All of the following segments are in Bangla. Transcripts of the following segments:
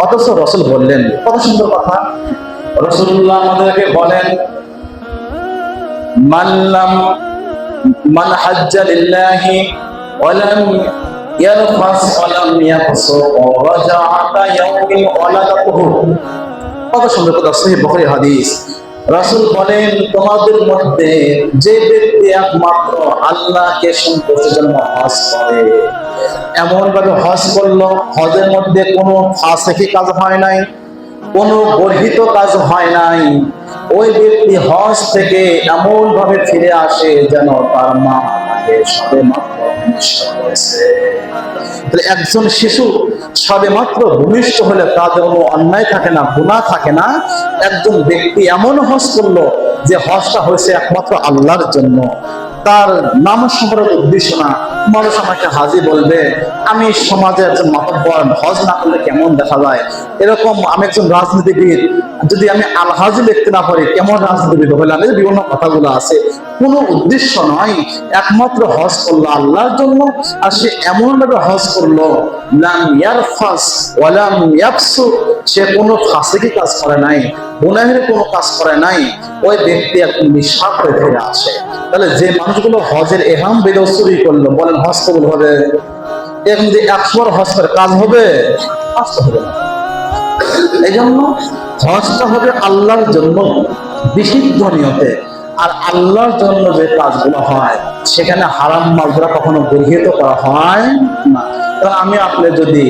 অথচ রাসূল বললেন, কত সুন্দর কথা। রাসূলুল্লাহ আমাদেরকে বলেন, মান হাজ্জা লিল্লাহি ওয়া লাম ইয়ারফাস ওয়া লাম ইয়াফসুক ওয়া রাজাআ কায়াউমিন ওয়ালাদাতুহু। কত সুন্দর কথা, সহিহ বুখারী হাদিস। রাসূল বলেন, তোমাদের মধ্যে যে ব্যক্তি একমাত্র আল্লাহকে সন্তুষ্টির জন্য হজ করে, এমন ভাবে হজ করলো, হজের মধ্যে কোনো ফাসিকি কাজ হয় নাই, কোনো গর্হিত কাজ হয় নাই, ওই ব্যক্তি হজ থেকে এমন ভাবে ফিরে আসে যেন তার মা তাকে সবেমাত্র ভূমিষ্ঠ করেছে। একজন শিশু সবেমাত্র ভূমিষ্ঠ হলে তাদের কোনো অন্যায় থাকে না, গুনাহ থাকে না। একজন ব্যক্তি এমন হজ করলো যে হজটা হয়েছে একমাত্র আল্লাহর জন্য, তার নাম সম্পর্কে উদ্দেশ্য না। মানুষ আমাকে হাজি বলবে, আমি সমাজে একজন মাতব্বর, হজ না করলে কেমন দেখা যায়, এরকম আমি একজন রাজনীতিবিদ, যদি আমি আল হাজি লিখতে না পারি কেমন রাজনীতিবিদ হইলাম, এই বিভিন্ন কথাগুলো আছে। কোনো উদ্দেশ্য নয়, একমাত্র হজ করলো আল্লাহর জন্য। আর সে এমন ভাবে হজ করলো, লাম ইয়ারফাস ওয়া লাম ইয়াফসুক, সে কোনো ফাসিকি কাজ করে নাই, গুনাহের কোনো কাজ করে নাই, ওই ব্যক্তি একদম নিঃস্বার্থ হয়ে ফিরে আসে। তাহলে যে মানুষগুলো হজের ইহরাম বেঁধে চুরি করলো, বলেন হজ কবুল হবে? এখন যে 100 বার হজ করে কাজ হবে? কাজ হবে না। এই জন্য হজটা হবে আল্লাহর জন্য বিশুদ্ধ নিয়তে। আর আল্লাহর জন্য যে কাজগুলো হয় সেখানে হারাম মালগুলো কখনো গর্হিত করা হয় না। কারণ আমি আপনি যদি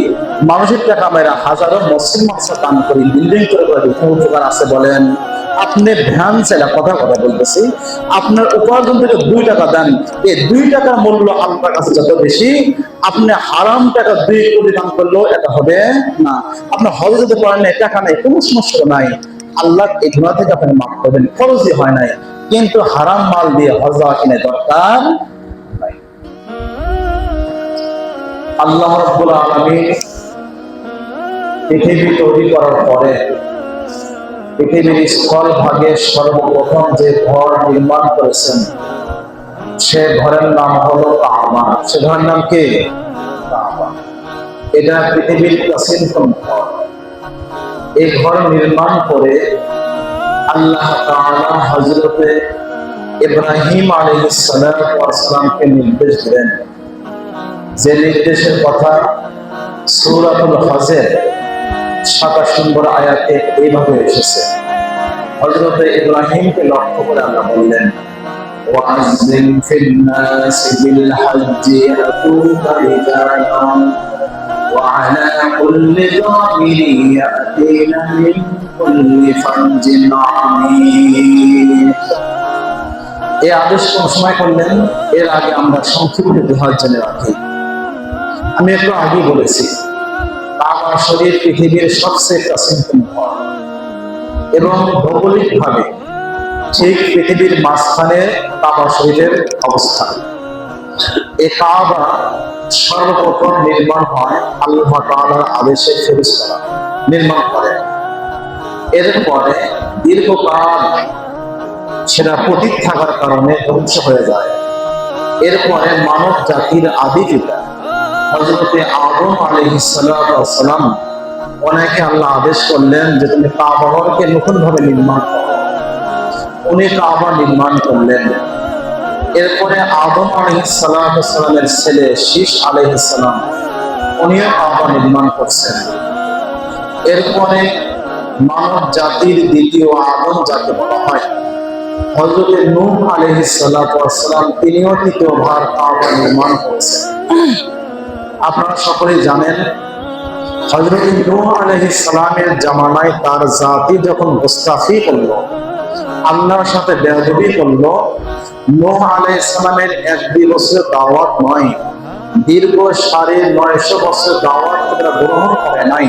মানুষের টাকা মেয়েরা হাজারো মসজিদ মাদ্রাসা দান করি, বিল্ডিং করে কোনো উপকার আছে বলেন? আপনি ভ্যান চাইলে কথা বলতেছি, আপনার উপার্জন থেকে 2 টাকা দেন, এই 2 টাকার মূল্য আল্লাহর কাছে যত বেশি, আপনি হারাম টাকা 2 কোটি দান করলেও এটা হবে না। আপনি হজে যেতে পারেন না, টাকা নেই, কোনো সমস্যা নাই, আল্লাহ এই গুনাহ থেকে আপনি মাফ করবেন, ফরজই হয় নাই। কিন্তু হারাম মাল দিয়ে হজ যাওয়া কিনে দরকার নাই। আল্লাহ রাব্বুল আলামিন পৃথিবী তৈরি করার পরে পৃথিবীর স্থল ভাগে সর্বপ্রথম যে ঘর নির্মাণ করেছেন, সে ঘরের নাম হলো কাবা। সে ঘরের নাম কি? কাবা। এটা পৃথিবীর প্রাচীনতম ঘর। এই ঘর নির্মাণ করে আল্লাহ তাআলা হযরতে ইব্রাহিম আলাইহিস সালামকে নির্দেশ দিলেন, যে নির্দেশের কথা সূরাতুল হজের 27 নম্বর আয়াতে এইভাবে এসেছে। হযরতে ইব্রাহিমকে লক্ষ্য করে আল্লাহ বললেন, ওয়াযিন ফিল নাসি বিল হজ্জি ইয়াতুকা রিজালান ওয়া আলা কুল্লি যামিরিন ইয়াতিনা মিন কুল্লি ফাজ্জিন আমিক। এই আদেশ কোন সময় করলেন? এর আগে আমরা সংক্ষিপ্ত ইতিহাস জেনে রাখি। আমি একটু আগে বলেছি, কাবা শরীফ পৃথিবীর সবচেয়ে প্রাচীনতম ঘর এবং ভৌগোলিক ভাবে ঠিক পৃথিবীর মাঝখানে কাবা শরীফের অবস্থান। এই কাবা সর্বপ্রথম নির্মাণ হয় আল্লাহ তাআলার আদেশে ফেরেশতারা নির্মাণ করে। এরপরে দীর্ঘকাল সেটা পতিত থাকার কারণে ধ্বংস হয়ে যায়। এরপরে মানব জাতির আদি পিতা হযরতে আদম আলাইহিস সালাম, ওনাকে আল্লাহ আদেশ করলেন যে তুমি কাবা ঘরকে নতুন ভাবে নির্মাণ করো। উনি কাবা নির্মাণ করলেন। এরপরে আদম আলাইহিস সালামের ছেলে শীশ আলাইহিস সালাম, উনিও কাবা নির্মাণ করছেন। এরপরে মানব জাতির দ্বিতীয় আদম যাকে বলা হয়, হযরতে নূহ আলাইহিস সালাম, তিনিও তৃতীয়বার কাবা নির্মাণ করেছেন। আপনারা সকলেই জানেন, হযরত নূহ আলাইহিস সালামের জামানায় তার জাতি যখন গোস্তাফি করলো, আল্লাহর সাথে বেয়াদবি করলো, নূহ আলাইহিস সালামের 1-2 বছরের দাওয়াত নয়, দীর্ঘ 950 বছর দাওয়াত তারা গ্রহণ করে নাই।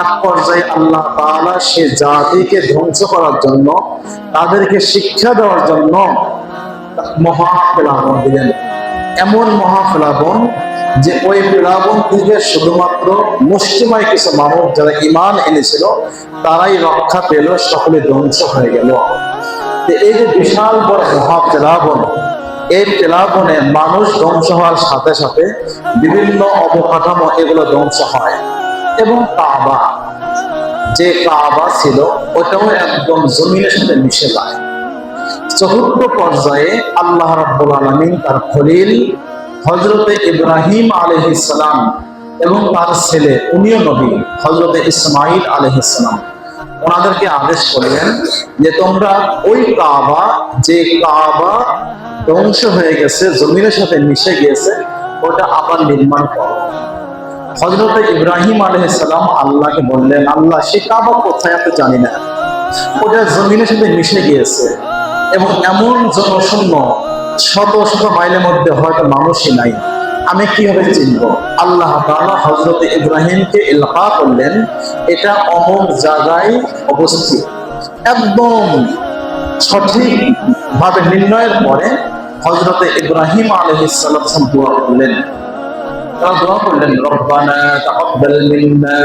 এক পর্যায়ে আল্লাহ তাআলা সে জাতিকে ধ্বংস করার জন্য, তাদেরকে শিক্ষা দেওয়ার জন্য মহাপ্লাবন দিলেন। এমন মহাপ্লাবন যে ওই প্লাবন থেকে শুধুমাত্র মুষ্টিমেয় কিছু মানুষ যারা ঈমান এনেছিল তারাই রক্ষা পেল, সকলে ধ্বংস হয়ে গেল। এই যে বিশাল বড় মহাপ্লাবন, এই প্লাবনে মানুষ ধ্বংস হওয়ার সাথে সাথে বিভিন্ন অবকাঠামো এগুলো ধ্বংস হয়। এবং কাবা যে কাবা ছিল ওটাও একদম জমিনের সাথে মিশে যায়। চতুর্থ পর্যায়ে আল্লাহ রাব্বুল আলামিন তার খলিল হযরতে ইব্রাহিম আলাইহিস সালাম এবং তার ছেলে উনিও নবী হযরতে ইসমাঈল আলাইহিস সালাম ওনাদেরকে আদেশ করলেন যে তোমরা ওই কাবা, যে কাবা ধ্বংস হয়ে গেছে, জমিনের সাথে মিশে গিয়েছে, ওটা আবার নির্মাণ করো। হযরতে ইব্রাহিম আলাইহিস সালাম আল্লাহকে বললেন, আল্লাহ সে কাবা কোথায় আপনি জানি না, ওটা জমিনের সাথে মিশে গিয়েছে এবং এমন জনশূন্য শত শত মাইলের মধ্যে হয়তো মানুষই নাই, আমি কিভাবে চিনব? আল্লাহ তাআলা হযরতে ইব্রাহিমকে ইলহা করলেন এটা অমুক জায়গায় অবস্থিত। একদম সঠিক ভাবে নির্ণয়ের পরে হযরতে ইব্রাহিম আলাইহিস সালাম দোয়া করলেন। তারা দোয়া করলেন, রব্বানা তাকাব্বাল মিন্না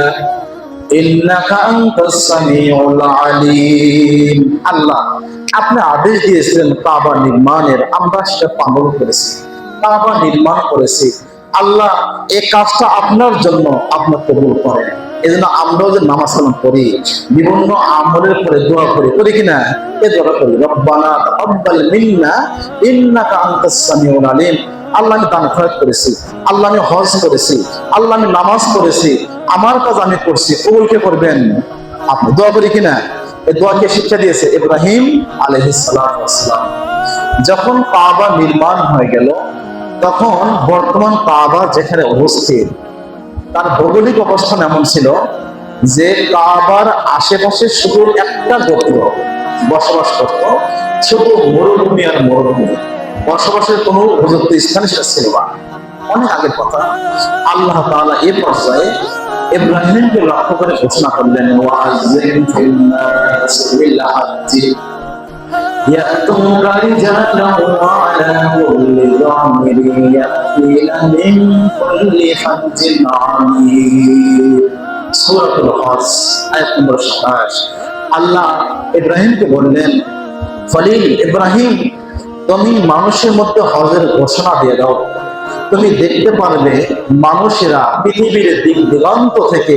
ইন্নাকা আনতাস সামিউল আলিম। আল্লাহ আপনি আদেশ দিয়েছিলেন কাবা নির্মাণের, আমরা সেটা পালন করেছি, কাবা নির্মাণ করেছি। আল্লাহ এই কাজটা আপনার জন্য আপনার কবুল করেন। এই জন্য আমরাও যে নামাজ কালাম পড়ি, বিভিন্ন আমলের পরে দোয়া করি কিনা? এ দোয়া করি, রব্বানা তাকাব্বাল মিন্না ইন্নাকা আনতাস সামিউল আলিম। আল্লাহ আমি দান খয়রাত করেছি, আল্লাহ আমি হজ করেছি, আল্লাহ আমি নামাজ পড়েছি, আমার কাজ আমি করছি, কবুল কে করবেন? আপনি। দোয়া করি কিনা? এই দোয়াকে শিক্ষা দিয়েছে ইব্রাহিম আলাইহিস সালাম। যখন কাবা নির্মাণ হয়ে গেল, তখন বর্তমান কাবা যেখানে অবস্থিত তার ভৌগোলিক অবস্থান এমন ছিল যে কাবার আশেপাশে শুধু একটা গোত্র বসবাস করত, শুধু মরুভূমি আর মরুভূমি, বসবাসের কোনো উপযুক্ত স্থান সেটা ছিল না। অনেক আগের কথা। আল্লাহ তাআলা এই পর্যায়ে ইব্রাহিমকে লক্ষ্য করে ঘোষণা করলেন, ওয়াজিন ফিল নাস বিল হাজ্জি ইয়াতুকা রিজালান ওয়া আলা কুল্লি যামিরিন ইয়াতিনা মিন কুল্লি ফাজ্জিন আমিক। সূরাতুল হজ আয়াত নম্বর 27। আল্লাহ ইব্রাহিমকে বললেন, খলিল ইব্রাহিম, তুমি মানুষের মধ্যে হজের ঘোষণা দিয়ে দাও। তুমি দেখতে পারবে মানুষেরা পৃথিবীর দিক দিগন্ত থেকে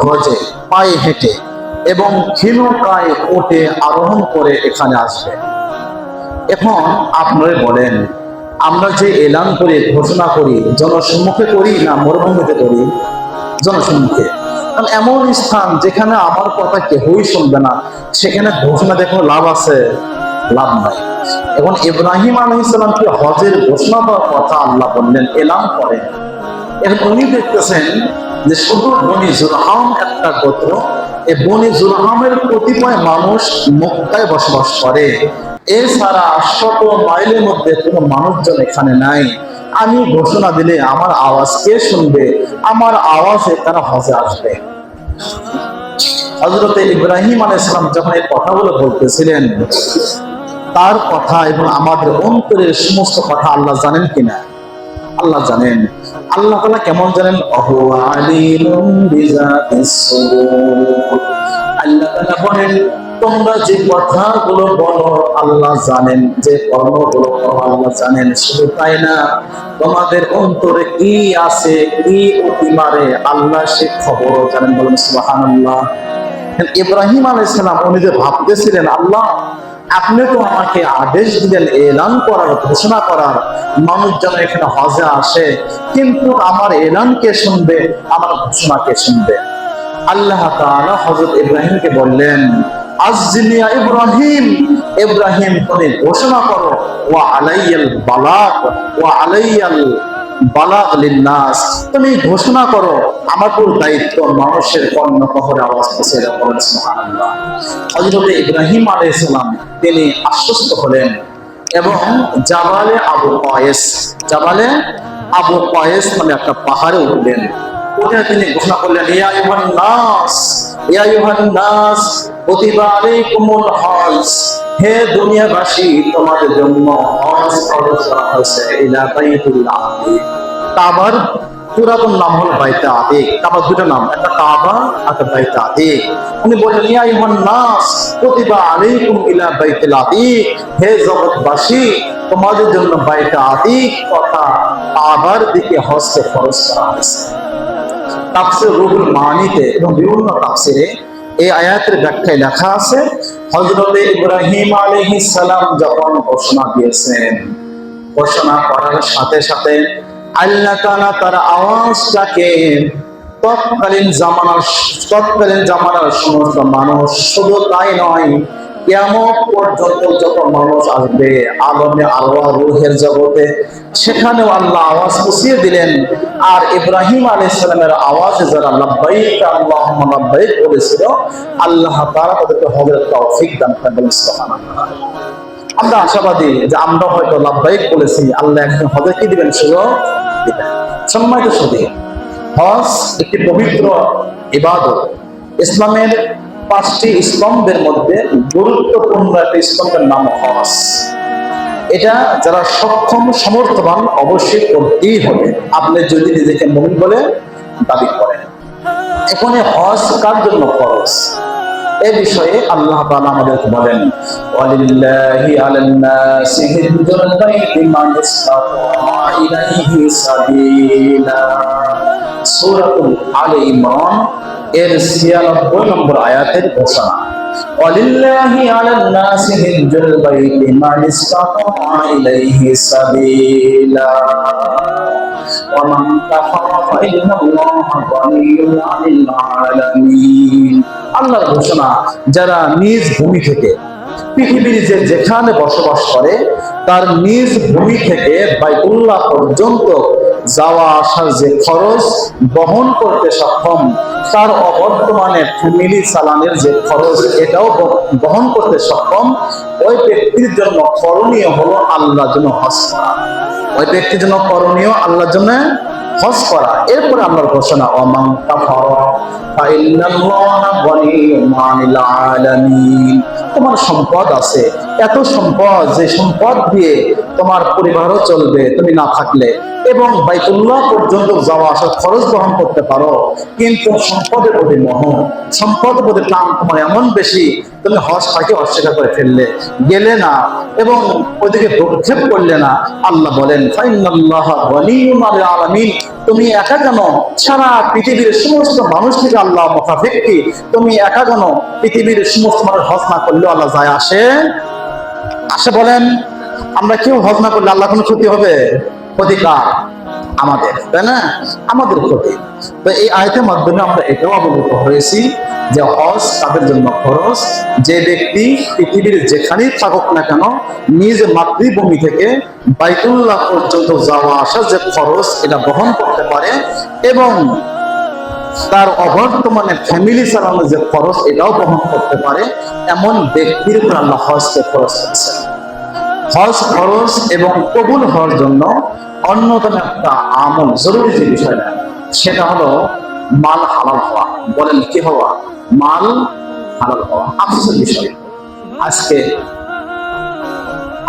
গজে পায়ে হেঁটে এবং ক্ষীণকায় ওঠে আরোহণ করে এখানে আসবে। এখন আপনারা বলেন, আমরা যে এলান করে ঘোষণা করি জনসম্মুখে করি না মরুভূমিতে করি? জনসম্মুখে। কারণ এমন স্থান যেখানে আমার কথা কেউই শুনবে না, সেখানে ঘোষণা দেখো লাভ আছে? লাভ নাই। এখন ইব্রাহিম আলাইহিস সালামকে হজের ঘোষণা দেওয়ার কথা আল্লাহ বললেন, এলান করেন। এখন উনি দেখতেছেন যে শুধু বনি জুরহাম একটা গোত্র, এই বনি জুরহামের কতিপয় মানুষ মক্কায় বসবাস করে, এছাড়া শত মাইলের মধ্যে কোনো মানুষজন এখানে নাই। আমি ঘোষণা দিলে আমার আওয়াজ কে শুনবে? আমার আওয়াজে তারা হজে আসবে। হযরত ইব্রাহিম আলাইহিস সালাম যখন এই কথাগুলো বলতেছিলেন, তার কথা এবং আমাদের অন্তরের সমস্ত কথা আল্লাহ জানেন কিনা? আল্লাহ জানেন। আল্লাহ তাআলা কেমন জানেন? ওয়া আলিমুম বিযাতিস সুদূর। আল্লাহ তাআলা বলেন, তোমরা যে কথাগুলো বলো আল্লাহ জানেন, যে কর্মগুলো করো আল্লাহ জানেন। শুধু তাই না, তোমাদের অন্তরে কি আছে, কি উঁকি মারে আল্লাহ সে খবরও জানেন। বলেন সুবহানাল্লাহ। ইব্রাহিম আলাইহিস সালাম উনি যে ভাবতেছিলেন, আল্লাহ আপনি তো আমাকে আদেশ দিলেন এলান করার, ঘোষণা করার, মানুষ যেন এখানে হজে আসে, কিন্তু আমার এলান কে শুনবে, আমার ঘোষণা কে শুনবে? আল্লাহ তাআলা হযরত ইব্রাহিমকে বললেন, আযজিনি ইয়া ইব্রাহিম, ইব্রাহিম তুমি ঘোষণা করো, ওয়া আলাইয়াল বালাগ ওয়া আলাইয়াল বালাগ লিন্নাস, তুমি ঘোষণা করো, আমার পুরো দায়িত্ব মানুষের কর্ণকহরে আওয়াজ পৌঁছে দাও। বলেন সুবহানাল্লাহ। হযরত ইব্রাহিম আলাইহিস সালাম তিনি আশ্বস্ত হলেন এবং জাবালে আবু কয়েস নামে একটা পাহাড়ে উঠলেন। উঠে তিনি ঘোষণা করলেন, ইয়া আইয়ুহান নাস কুতিবা আলাইকুমুল হজ, হে দুনিয়াবাসী তোমাদের জন্য হজ ফরজ করা হয়েছে ইলা বাইতুল আতিক। কাবার পুরাতন নাম হলো বাইতুল আতিক। কাবার দুটো নাম, একটা কাবা আর একটা বাইতুল আতিক। উনি বললেন, ইয়া আইয়ুহান নাস কুতিবা আলাইকুম ইলা বাইতুল আতিক, হে জগৎবাসী তোমাদের জন্য বাইতুল আতিক তথা কাবার দিকে হজকে ফরজ করা হয়েছে। তাফসীর রুহুল মানিতে এবং বিভিন্ন তাফসীরে এই আয়াতের ব্যাখ্যায় লেখা আছে, হযরত ইব্রাহিম আলাইহিস সালাম যখন ঘোষণা দিয়েছেন, ঘোষণা করার সাথে সাথে আল্লাহ তাআলা তার আওয়াজটাকে তৎকালীন জামানার সমস্ত মানুষ, শুধু তাই নয়, কিয়ামত পর্যন্ত যত মানুষ আসবে আলমে আরওয়াহ রূহের জগতে, সেখানেও আল্লাহ আওয়াজ পৌঁছিয়ে দিলেন। আর ইব্রাহিম আলাইহিস সালামের আওয়াজে যারা লাব্বাইক আল্লাহুম্মা লাব্বাইক বলেছিল, আল্লাহ তাআলা তাদেরকে হজের তৌফিক দান করেন। সুবহানাল্লাহ। আমরা আশাবাদী যে আমরা হয়তো লাব্বাইক বলেছি, আল্লাহ একদিন হজে কি দিবেন, সুযোগ দিবেন। সম্মানিত সুধী, হজ একটি পবিত্র ইবাদত। ইসলামের 5টি স্তম্ভের মধ্যে গুরুত্বপূর্ণ একটা স্তম্ভের নাম হজ। এটা যারা সক্ষম সমর্থবান অবশ্যই করতেই হবে, আপনি যদি নিজেকে মুমিন বলে দাবি করেন। এখন হজ কার জন্য ফরজ, এই বিষয়ে আল্লাহ তাআলা আমাদেরকে বলেন, ওয়ালিল্লাহি আলান নাসি হিজ্জুল বাইতি মান ইসতাতা ইলাইহি সাবিলা। সূরাতুল আলে ইমরান এর 96 নম্বর আয়াতের ঘোষণা, ওয়ালিল্লাহি আলান নাসি হিজ্জুল বাইতি মান ইসতাতা ইলাইহি সাবিলা ওয়া মান কাফারা ফাইন্নাল্লাহা গানিয়্যুন আনিল আলামিন। আল্লাহর ঘোষণা, যারা নিজ ভূমি থেকে পৃথিবীর যেখানে বসবাস করে তার নিজ ভূমি থেকে বাইতুল্লাহ পর্যন্ত যাওয়া আসার যে খরচ বহন করতে সক্ষম, তার অবর্তমানে ফ্যামিলি চালানের যে খরচ এটাও বহন করতে সক্ষম, ওই ব্যক্তির জন্য করণীয় হলো আল্লাহর জন্য হজ করা। ওই ব্যক্তির জন্য করণীয় আল্লাহর জন্য হজ করা। এরপরে আল্লাহর ঘোষণা, ওয়ামান কাফারা ফাইন্নাল্লাহা গানিয়্যুন আনিল আলামিন। তোমার সম্পদ আছে, এত সম্পদ যে সম্পদ দিয়ে তোমার পরিবারও চলবে তুমি না থাকলে, এবং বাইতুল্লাহ পর্যন্ত যাওয়া আসার খরচ বহন করতে পারো, কিন্তু সম্পদের প্রতি মোহ, সম্পদের প্রতি টান তোমার এমন বেশি, তুমি হজটাকে অস্বীকার করে ফেললে, গেলে না এবং ওইদিকে প্রক্ষেপ করলে না। আল্লাহ বলেন, ফাইন্নাল্লাহা গানিয়্যুন আনিল আলামিন। তুমি একা কেন, সারা পৃথিবীর সমস্ত মানুষ থেকে আল্লাহ মুখাফেক্ষী, তুমি একা কেন, পৃথিবীর সমস্ত মানুষ হজ না করলেও আল্লাহ যায় আসে বলেন। আমরা কেউ হজ না করলে আল্লাহ কোনো ক্ষতি হবে? ক্ষতিকার আমাদের, তাই না? আমাদের ক্ষতি। তো এই আয়াতের মাধ্যমে আমরা এটাও অবগত হয়েছি যে হজ তাদের জন্য খরচ, যে ব্যক্তি পৃথিবীর যেখানেই থাকুক না কেন নিজ মাতৃভূমি থেকে বাইতুল্লাহ পর্যন্ত যাওয়া আসা যে খরচ এটা বহন করতে পারে, এবং তার অবর্তমানে ফ্যামিলি চালানোর যে খরচ এটাও বহন করতে পারে, এমন ব্যক্তির উপর আল্লাহ হজকে খরচ করেছেন। হজ খরচ এবং কবুল হওয়ার জন্য অন্যতম একটা আমল, জরুরি যে বিষয়টা, সেটা হলো মাল হালাল হওয়া। বলেন কি হওয়া? মাল হালাল হওয়া। আফসোসের বিষয়, আজকে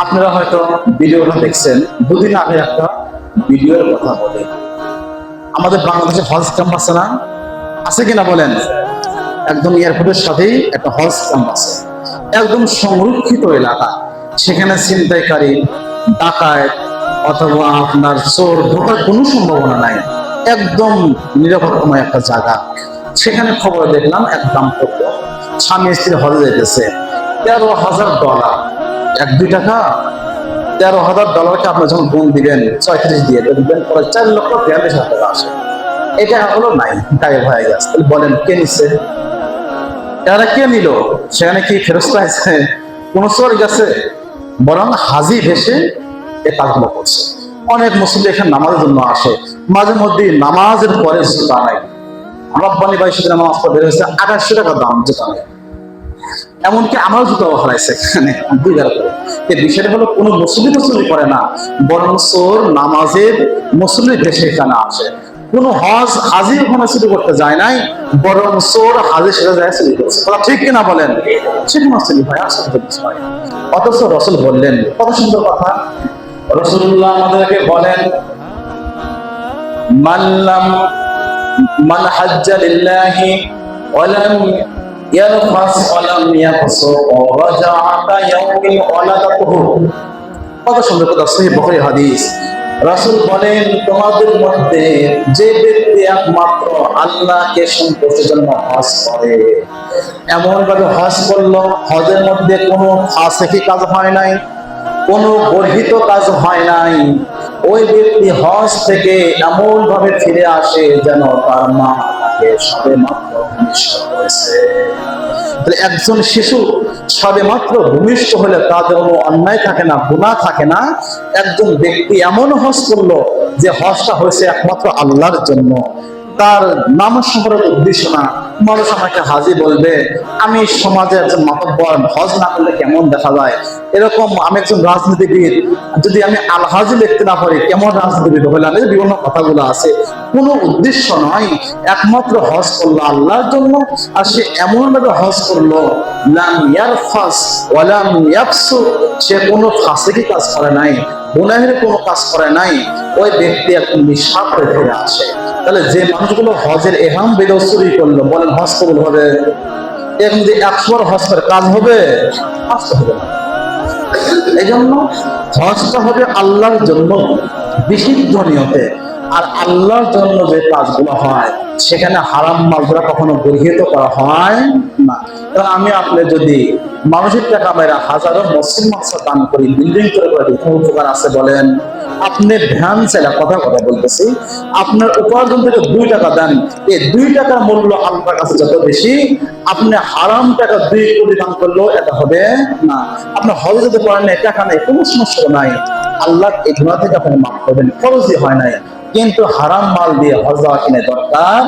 আপনারা হয়তো ভিডিওটা দেখছেন, দুদিন আগে একটা ভিডিওর কথা বলে, আমাদের বাংলাদেশে হজ ক্যাম্প আছে না, আছে কিনা বলেন? একদম এয়ারপোর্টের সাথেই একটা হজ ক্যাম্প আছে, একদম সংরক্ষিত এলাকা। সেখানে ছিনতাইকারী, ডাকাত অথবা আপনার চোর ঢোকার কোনো সম্ভাবনা নাই, একদম নিরাপত্তাময় একটা জায়গা। সেখানে খবর দেখলাম এক দাম্পত্য স্বামী স্ত্রী হজে যেতেছে, $13,000, 1-2 টাকা, $13,000কে আপনি যখন গুণ দিবেন 36 দিয়ে দিবেন, 4,42,000 টাকা আসে। এটা হলো নাই, গায়েব হয়ে গেছে। বলেন কে নিচ্ছে? এরা কে নিল? সেখানে কি ফেরস্তা আছে? কোন চোর গেছে? বরং হাজি ভেসে এ কাজগুলো করছে। অনেক মুসলিম এখানে নামাজের জন্য আসে, মাঝে মধ্যে নামাজের পরে জুতা নাই। রব্বানি ভাই সেদিন নামাজ পড়ে বের হয়েছে, 2800 টাকা দাম জুতা নাই। এমনকি আমার জুতাও হারাইছে এখানে 2 করে। এই বিষয়টা হলো কোনো মুসলিম তো চুরি করে না, বরং চোর নামাজের মুসলিম ভেসে এখানে আসে। কোন হাজি ওখানে চুরি করতে যায় নাই, বরং চোর হাজি সেটা যায় চুরি করছে। ঠিক কিনা বলেন? সেখানে চুরি ভাই আসলে বিষয়। অথচ রসুল বললেন, কত সুন্দর কথা, রাসূলুল্লাহ আমাদেরকে বলেন, মান হাজ্জা লিল্লাহি ওয়া লাম ইয়ারফাস ওয়া লাম ইয়াফসুক ওয়া রাজা'a ইয়াউমিন ওয়ালাদাতুহু। কত সুন্দর কথা, সহিহ বুখারী হাদিস। রাসূল বলেন, তোমাদের মধ্যে যে ব্যক্তি একমাত্র আল্লাহকে সন্তুষ্টির জন্য হজ করে, এমন ভাবে হজ করলো, হজের মধ্যে কোনো ফাসিকি কাজ হয় নাই, কোনো গর্হিত কাজ হয় নাই, ওই ব্যক্তি হজ থেকে এমন ভাবে ফিরে আসে যেন তার মা তাকে সবে মাত্র ভূমিষ্ঠ করেছে। তাহলে একজন শিশু সবে মাত্র ভূমিষ্ঠ হলে তাদের কোনো অন্যায় থাকে না, গুনাহ থাকে না। একজন ব্যক্তি এমন হজ করলো যে হজটা হয়েছে একমাত্র আল্লাহর জন্য, তার নাম শহরের উদ্দেশ্য না। মানুষ আমাকে হাজি বলবে, আমি সমাজে একজন মাতব্বর, হজ না করলে কেমন দেখা যায়, এরকম আমি একজন রাজনীতিবিদ, যদি আমি আল হাজি লিখতে না পারি কেমন রাজনীতিবিদ হইলাম, এই বিভিন্ন কথাগুলো আছে। কোনো উদ্দেশ্য নয়, একমাত্র হজ করলো আল্লাহর জন্য। আর সে এমন ভাবে হজ করলো, লাম ইয়ারফাস ওয়া লাম ইয়াফসুক, সে কোনো ফাসিকি কাজ করে নাই, গুনাহের কোনো কাজ করে নাই, ওই ব্যক্তি একদম নিঃস্বার্থ হয়ে ফিরে আসে। তাহলে যে মানুষগুলো হজের এহরাম বেঁধে চুরি করলো, বলেন হজ কবুল হবে? এরকম যে 100 বার হজ করে কাজ হবে? আসতে হবে না। এই জন্য হজটা হবে আল্লাহর জন্য বিশুদ্ধ নিয়তে। আর আল্লাহর জন্য যে কাজগুলো হয় সেখানে হারাম মালগুলো কখনো গৃহীত করা হয় না। কারণ আমি আপনি যদি মানুষের টাকা মেরা হাজারো মসজিদ মাদ্রাসা দান করি, বিল্ডিং করে কোনো উপকার আছে বলেন? আপনি ধ্যান চাইলে কথা বলতেছি, আপনার উপার্জন থেকে 2 টাকা দেন, এই 2 টাকার মূল্য আল্লাহর কাছে যত বেশি, আপনি হারাম টাকা 2 কোটি দান করলেও এটা হবে না। আপনি হজ যেতে পারেন না, টাকা নেই, কোনো সমস্যা নাই, আল্লাহ এই গুনাহ থেকে আপনি মাফ করবেন, ফরজই হয় নাই, কিন্তু হারাম মাল দিয়ে হজ যাওয়া কিনে দরকার